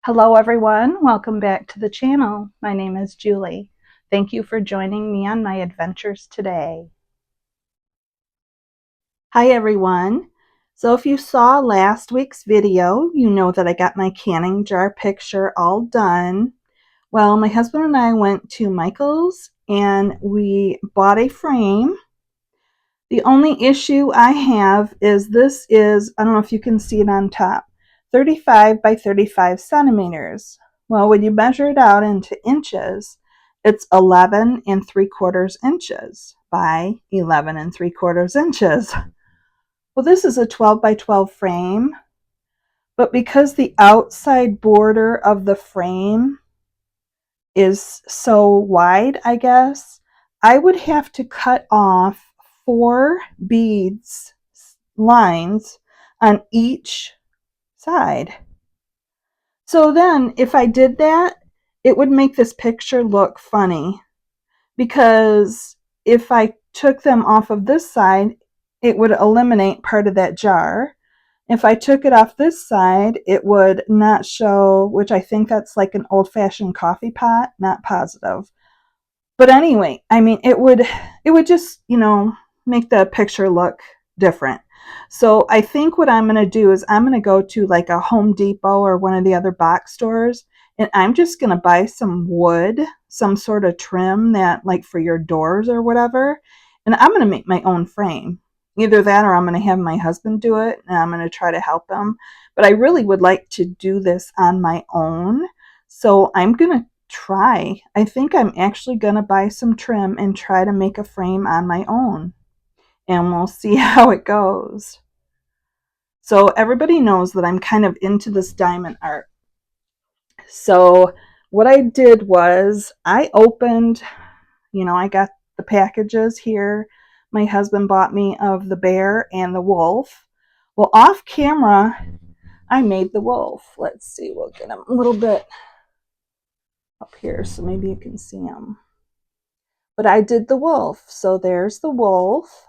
Hello everyone, welcome back to the channel. My name is Julie. Thank you for joining me on my adventures today. Hi everyone. So if you saw last week's video, you know that I got my canning jar picture all done. Well, my husband and I went to Michael's and we bought a frame. The only issue I have is this is, I don't know if you can see it on top, 35 by 35 centimeters. Well, when you measure it out into inches, it's 11 and 3/4 inches by 11 and 3/4 inches. Well, this is a 12 by 12 frame, but because the outside border of the frame is so wide, I guess, I would have to cut off 4 beads lines on each side. So then if I did that, it would make this picture look funny, because if I took them off of this side, it would eliminate part of that jar. If I took it off this side, it would not show, which I think that's like an old-fashioned coffee pot, not positive. But anyway, I mean, it would just, make the picture look different. So I think what I'm going to do is I'm going to go to like a Home Depot or one of the other box stores, and I'm just going to buy some wood, some sort of trim that like for your doors or whatever, and I'm going to make my own frame. Either that or I'm going to have my husband do it, and I'm going to try to help him. But I really would like to do this on my own. So I'm going to try. I think I'm actually going to buy some trim and try to make a frame on my own. And we'll see how it goes. So everybody knows that I'm kind of into this diamond art. So what I did was I opened, I got the packages here. My husband bought me of the bear and the wolf. Well, off camera, I made the wolf. Let's see, we'll get him a little bit up here so maybe you can see him. But I did the wolf. So there's the wolf.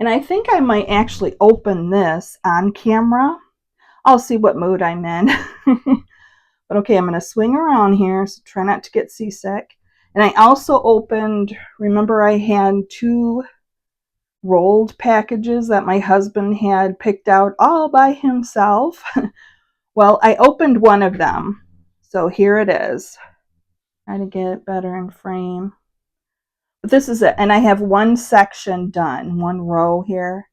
And I think I might actually open this on camera. I'll see what mood I'm in. But okay, I'm going to swing around here, so try not to get seasick. And I also opened, remember I had 2 rolled packages that my husband had picked out all by himself. Well, I opened one of them. So here it is. Try to get it better in frame. But this is it. And I have one section done, one row here.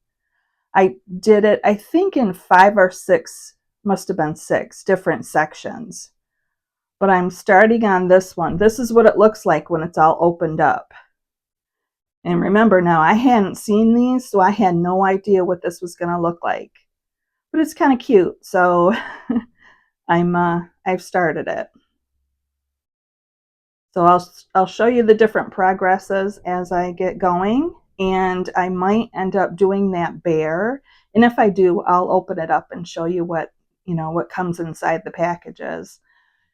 I did it, I think, in 5 or 6, must have been 6 different sections. But I'm starting on this one. This is what it looks like when it's all opened up. And remember now, I hadn't seen these, so I had no idea what this was going to look like. But it's kind of cute, so I've started it. So I'll show you the different progresses as I get going, and I might end up doing that bear. And if I do, I'll open it up and show you what comes inside the packages.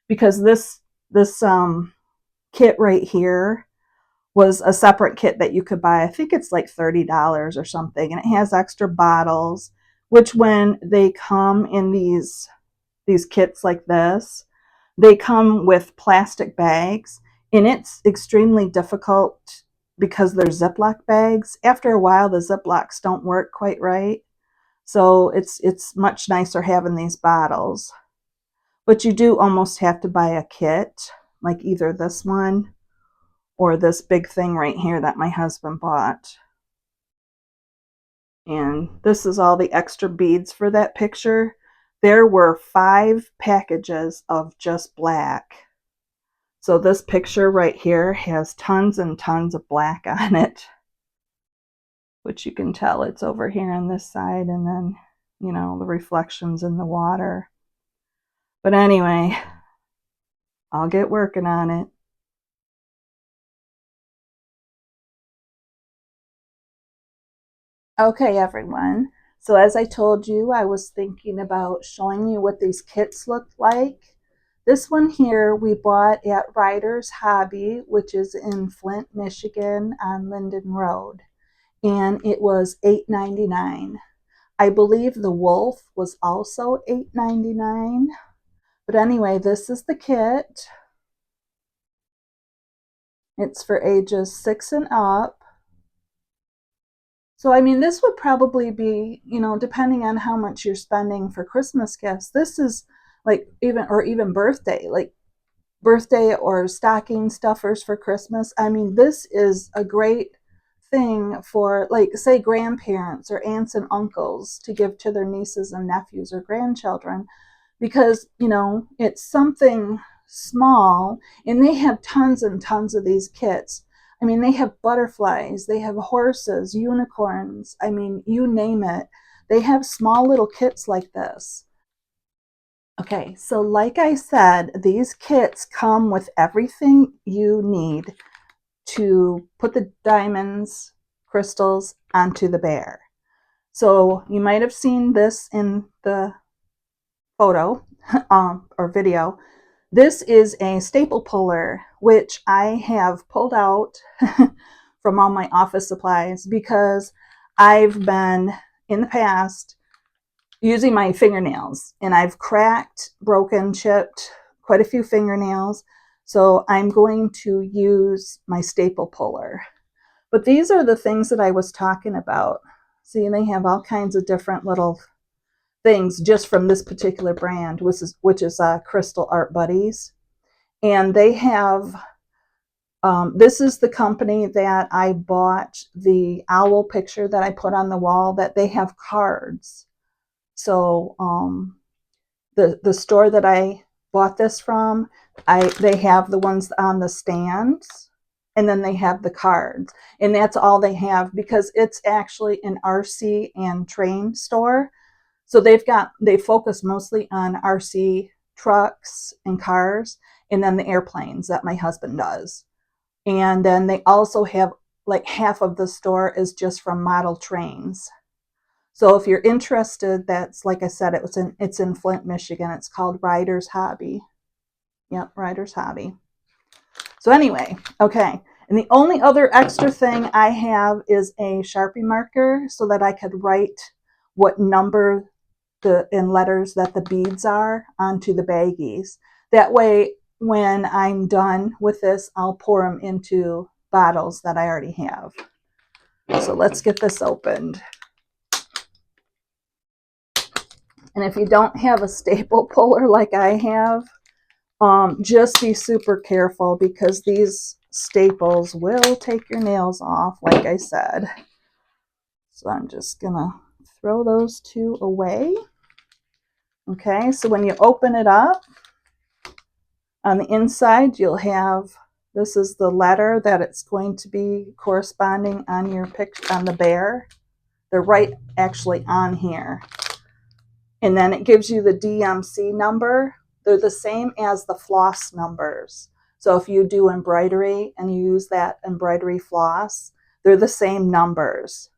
Because this kit right here was a separate kit that you could buy. I think it's like $30 or something, and it has extra bottles, which when they come in these kits like this, they come with plastic bags, and it's extremely difficult because they're Ziploc bags. After a while, the Ziplocs don't work quite right. So it's much nicer having these bottles. But you do almost have to buy a kit, like either this one or this big thing right here that my husband bought. And this is all the extra beads for that picture. There were 5 packages of just black. So this picture right here has tons and tons of black on it, which you can tell it's over here on this side, and then, the reflections in the water. But anyway, I'll get working on it. Okay, everyone. So as I told you, I was thinking about showing you what these kits look like. This one here we bought at Ryder's Hobby, which is in Flint, Michigan on Linden Road. And it was $8.99. I believe the wolf was also $8.99. But anyway, this is the kit. It's for ages 6 and up. So, I mean, this would probably be, depending on how much you're spending for Christmas gifts, this is like even birthday, like birthday or stocking stuffers for Christmas. I mean, this is a great thing for, like, say, grandparents or aunts and uncles to give to their nieces and nephews or grandchildren, because, it's something small, and they have tons and tons of these kits. I mean, they have butterflies, they have horses, unicorns, I mean, you name it. They have small little kits like this. Okay, so like I said, these kits come with everything you need to put the diamonds, crystals onto the bear. So you might have seen this in the photo or video. This is a staple puller, which I have pulled out from all my office supplies because I've been in the past using my fingernails, and I've cracked, broken, chipped quite a few fingernails. So I'm going to use my staple puller. But these are the things that I was talking about. See, they have all kinds of different little things just from this particular brand, which is Crystal Art Buddies. And they have, this is the company that I bought the owl picture that I put on the wall, that they have cards. So the store that I bought this from, they have the ones on the stands, and then they have the cards, and that's all they have, because it's actually an RC and train store. So they focus mostly on RC trucks and cars, and then the airplanes that my husband does. And then they also have, like, half of the store is just from model trains. So if you're interested, that's, like I said, it's in Flint, Michigan. It's called Riders Hobby. Yep, Riders Hobby. So anyway, okay. And the only other extra thing I have is a Sharpie marker so that I could write what number in letters that the beads are onto the baggies. That way, when I'm done with this, I'll pour them into bottles that I already have. So let's get this opened. And if you don't have a staple puller like I have, just be super careful, because these staples will take your nails off, like I said. So I'm just gonna throw those two away. Okay, so when you open it up, on the inside you'll have, this is the letter that it's going to be corresponding on your picture, on the bear. They're right actually on here. And then it gives you the DMC number. They're the same as the floss numbers. So if you do embroidery and you use that embroidery floss, they're the same numbers.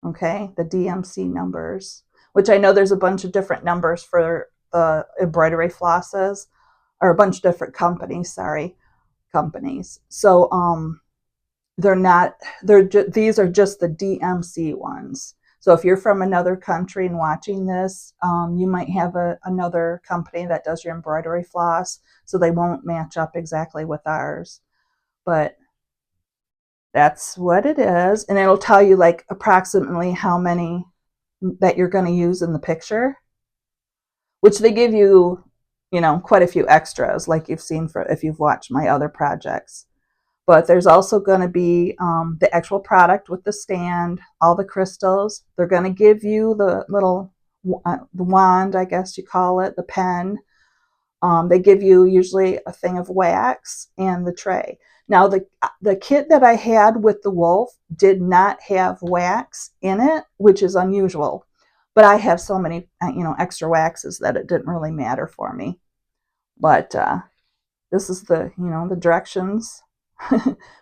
Okay, the DMC numbers, which I know there's a bunch of different numbers for the embroidery flosses, or a bunch of different companies, So these are just the DMC ones. So if you're from another country and watching this, you might have another company that does your embroidery floss, so they won't match up exactly with ours. But that's what it is. And it'll tell you, like, approximately how many that you're going to use in the picture, which they give you, quite a few extras, like you've seen if you've watched my other projects. But there's also going to be the actual product with the stand, all the crystals. They're going to give you the little the wand, I guess you call it, the pen. They give you usually a thing of wax and the tray. Now, the kit that I had with the wolf did not have wax in it, which is unusual. But I have so many, extra waxes that it didn't really matter for me. But this is the directions.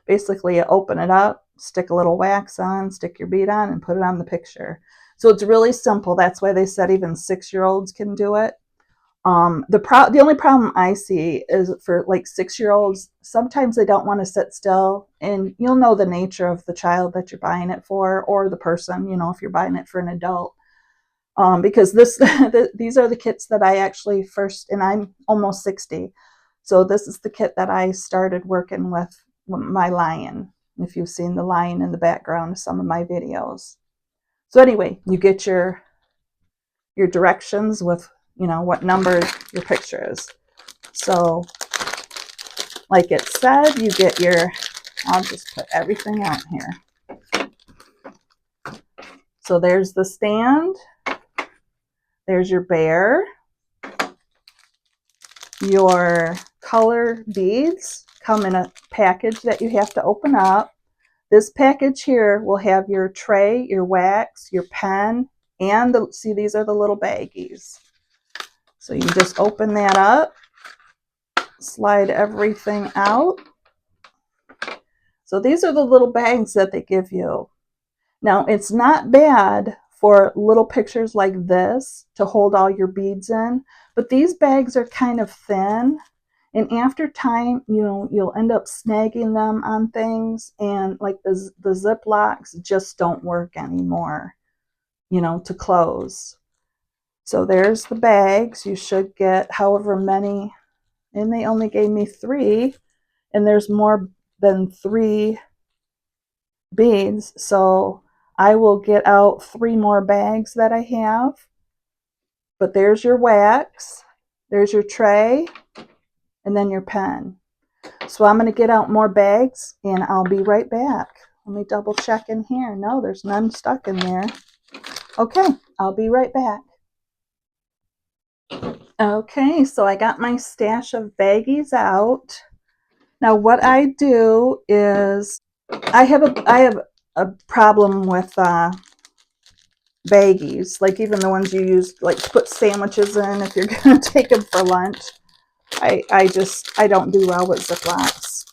Basically, you open it up, stick a little wax on, stick your bead on, and put it on the picture. So it's really simple. That's why they said even 6-year-olds can do it. The only problem I see is for, like, 6-year-olds, sometimes they don't want to sit still, and you'll know the nature of the child that you're buying it for, or the person, if you're buying it for an adult. because these are the kits that I actually first, and I'm almost 60. So this is the kit that I started working with my lion. If you've seen the lion in the background of some of my videos. So anyway, you get your directions with, what number your picture is. So like it said, you get your, I'll just put everything out here. So there's the stand. There's your bear. Your color beads come in a package that you have to open up. This package here will have your tray, your wax, your pen, and see, these are the little baggies. So you just open that up, slide everything out. So these are the little bags that they give you. Now, it's not bad for little pictures like this to hold all your beads in, but these bags are kind of thin. And after time, you'll end up snagging them on things, and like the Ziplocs just don't work anymore, to close. So there's the bags. You should get however many, and they only gave me 3, and there's more than 3 beads. So I will get out 3 more bags that I have. But there's your wax, there's your tray, and then your pen. So I'm going to get out more bags, and I'll be right back. Let me double check in here. No, there's none stuck in there. Okay, I'll be right back. Okay, so I got my stash of baggies out. Now what I do is I have a problem with baggies, like even the ones you use like to put sandwiches in if you're going to take them for lunch. I don't do well with Ziplocs.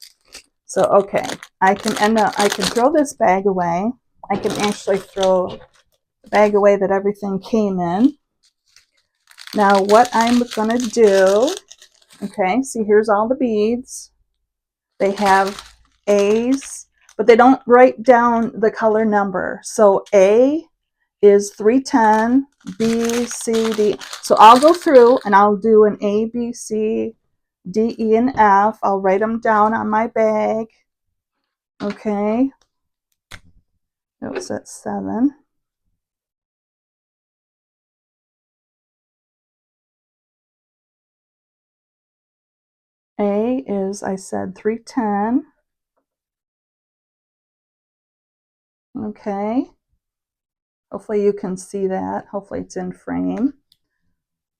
So okay, I can throw this bag away. I can actually throw the bag away that everything came in. Now what I'm going to do, okay, see, here's all the beads. They have A's, but they don't write down the color number. So A is 310, B, C, D. So I'll go through and I'll do an A, B, C, D, E, and F. I'll write them down on my bag. Okay. Oops, that's 7. A is, I said, 310. Okay. Hopefully you can see that. Hopefully it's in frame.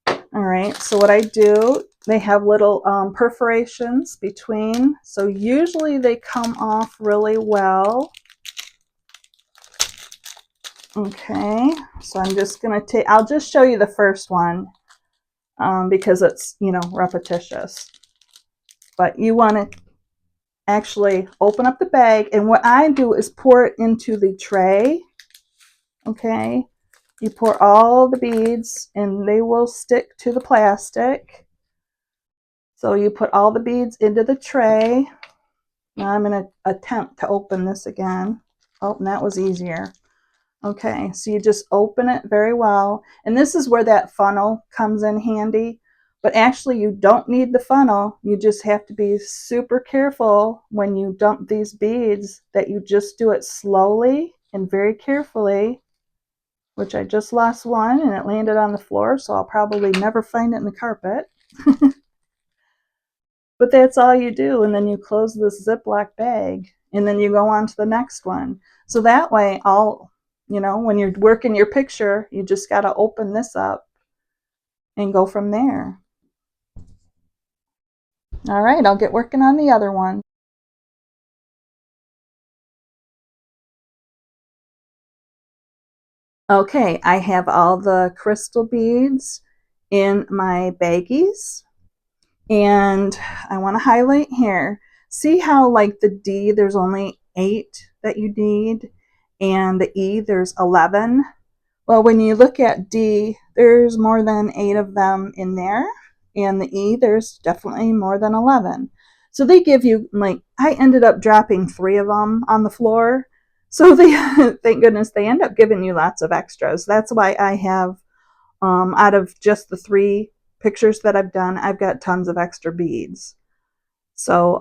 All right, so what I do, they have little perforations between. So usually they come off really well. Okay, so I'm just going to take, I'll just show you the first one because it's, repetitious. But you want to actually open up the bag, and what I do is pour it into the tray. Okay, you pour all the beads and they will stick to the plastic. So you put all the beads into the tray. Now I'm going to attempt to open this again. Oh, and that was easier. Okay, so you just open it very well. And this is where that funnel comes in handy. But actually you don't need the funnel. You just have to be super careful when you dump these beads that you just do it slowly and very carefully, which I just lost one and it landed on the floor, so I'll probably never find it in the carpet. But that's all you do, and then you close this Ziploc bag, and then you go on to the next one. So that way, when you're working your picture, you just got to open this up and go from there. All right, I'll get working on the other one. Okay, I have all the crystal beads in my baggies. And I want to highlight here. See how like the D, there's only 8 that you need, and the E, there's 11. Well, when you look at D, there's more than 8 of them in there, and the E, there's definitely more than 11. So they give you, like, I ended up dropping 3 of them on the floor. So they, thank goodness, they end up giving you lots of extras. That's why I have Out of just the 3 pictures that I've done, I've got tons of extra beads. So,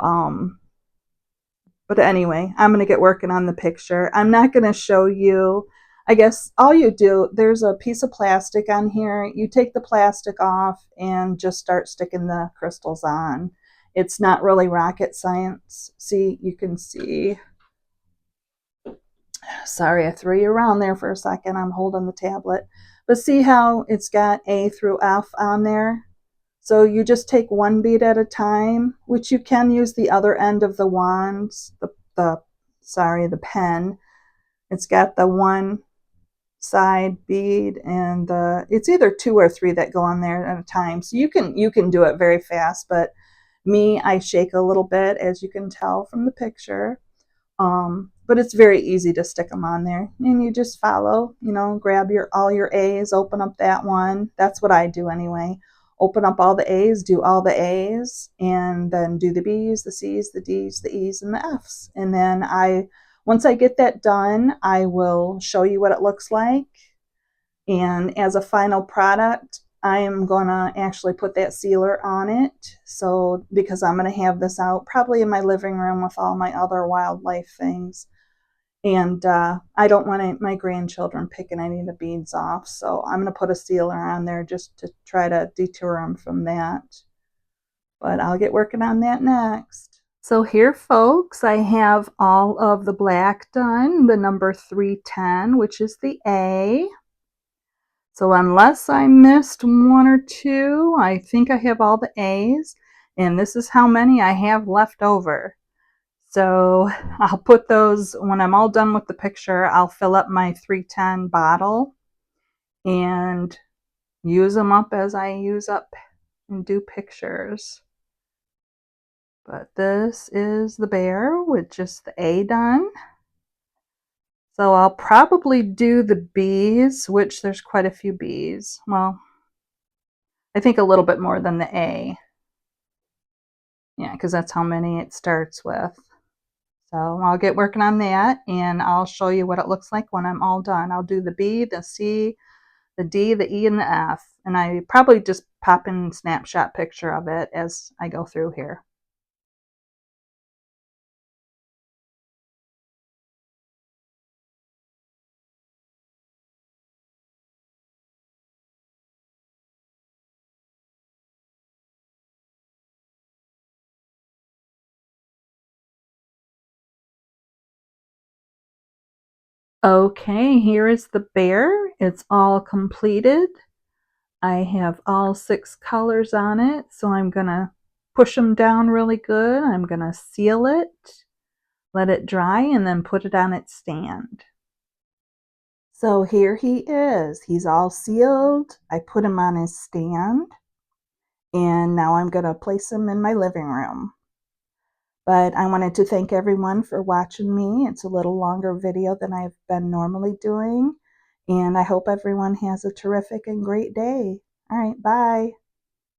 but anyway, I'm going to get working on the picture. I'm not going to show you. I guess all you do, there's a piece of plastic on here. You take the plastic off and just start sticking the crystals on. It's not really rocket science. See, you can see. Sorry, I threw you around there for a second. I'm holding the tablet. But see how it's got A through F on there? So you just take one bead at a time, which you can use the other end of the wands, the pen. It's got the one side bead and it's either 2 or 3 that go on there at a time. So you can do it very fast, but me, I shake a little bit, as you can tell from the picture. But it's very easy to stick them on there, and you just follow, grab all your A's, open up that one. That's what I do anyway. Open up all the A's, do all the A's, and then do the B's, the C's, the D's, the E's, and the F's. And then once I get that done, I will show you what it looks like. And as a final product, I am going to actually put that sealer on it. So, because I'm going to have this out probably in my living room with all my other wildlife things. And I don't want my grandchildren picking any of the beads off. So I'm going to put a sealer on there just to try to deter them from that. But I'll get working on that next. So here, folks, I have all of the black done, the number 310, which is the A. So unless I missed 1 or 2, I think I have all the A's. And this is how many I have left over. So I'll put those, when I'm all done with the picture, I'll fill up my 310 bottle and use them up as I use up and do pictures. But this is the bear with just the A done. So I'll probably do the B's, which there's quite a few B's. Well, I think a little bit more than the A. Yeah, because that's how many it starts with. So I'll get working on that, and I'll show you what it looks like when I'm all done. I'll do the B, the C, the D, the E, and the F. And I probably just pop in a snapshot picture of it as I go through here. Okay, here is the bear. It's all completed. I have all 6 colors on it, so I'm going to push them down really good. I'm going to seal it, let it dry, and then put it on its stand. So here he is. He's all sealed. I put him on his stand, and now I'm going to place him in my living room. But I wanted to thank everyone for watching me. It's a little longer video than I've been normally doing. And I hope everyone has a terrific and great day. All right, bye.